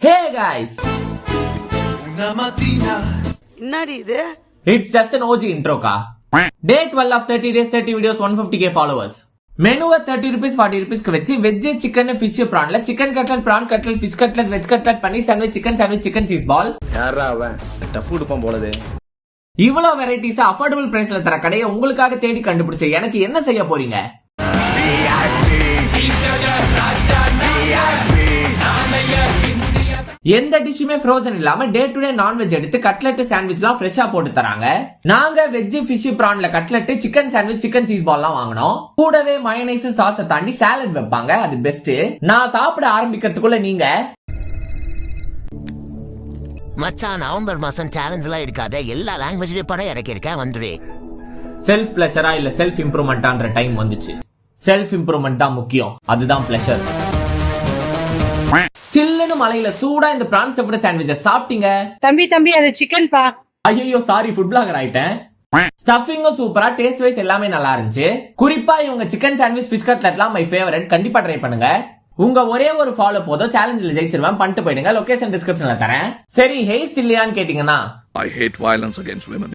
Hey guys! என்னடி இது? It's just an OG intro ka. Day 12 of 30 days 30 videos 150k followers. மெனுவை 30 rupees 40 rupeesக்கு வச்சு veg chicken fish பிரான்ல chicken cutlet prawn cutlet fish cutlet veg cutlet paneer sandwich chicken cheese ball. யாரா அவன் tough கொடுப்பான் போலதே. இவ்வளவு varieties affordable பிரைஸ்ல தர கடையை உங்களுக்காக தேடி கண்டுபிடிச்ச எனக்கு என்ன செய்ய போறீங்க? எந்த டிஷ்ஷுமே ஃப்ரோசன் இல்லாம டே டு டே நான்வெஜ் எடுத்து கட்லெட் சாண்ட்விச்லாம் ஃப்ரெஷ்ஷா போட்டு தராங்க. நாங்க வெஜ் ஃபிஷ் பிரான்ல cutlet chicken sandwich chicken cheese பால்லாம் வாங்கினோம். கூடவே மயோனைஸ் சாஸை தாண்டி சாலட் வைப்பாங்க, அது பெஸ்ட். நான் சாப்பிட ஆரம்பிக்கிறதுக்குள்ள நீங்க மச்சான் நவம்பர் மாசம் சேலஞ்ச் எல்லாம் எடுக்காத, எல்லா லாங்குவேஜ்லயும் படம் இறக்கிருக்கேன், வந்துரு. செல்ஃப் பிளஷரா இல்ல செல்ஃப் இம்ப்ரூவ்மெண்டான்ற டைம் வந்துச்சு. செல்ஃப் இம்ப்ரூவ்மெண்ட் தான் முக்கியம், அதுதான் பிளஷர். சில்லுன்னு மலையில சூடா இந்த பிரான் ஸ்டஃப்டு சாண்ட்விச் சாப்பிட்டீங்க? தம்பி அது சிக்கன் பா. ஐயோ சாரி, ஃபுட் பிளாகர் ஆயிட்டேன். ஸ்டஃபிங்கும் சூப்பரா, டேஸ்ட் வைஸ் எல்லாமே நல்லா இருந்துச்சு. குறிப்பா இவங்க சிக்கன் சாண்ட்விச் ஃபிஷ் கட்லட்லாம் மை ஃபேவரட். கண்டிப்பா ட்ரை பண்ணுங்க. உங்க ஒரே ஒரு ஃபாலோ போதும், சேலஞ்சில் ஜெயிச்சிருவேன். பண்ணிட்டு போயிடுங்க. லொகேஷன் டிஸ்கிரிப்ஷன்ல தரேன். சரி, ஹேஸ்ட் இல்லையான்னு கேட்டீங்கன்னா I hate violence against women.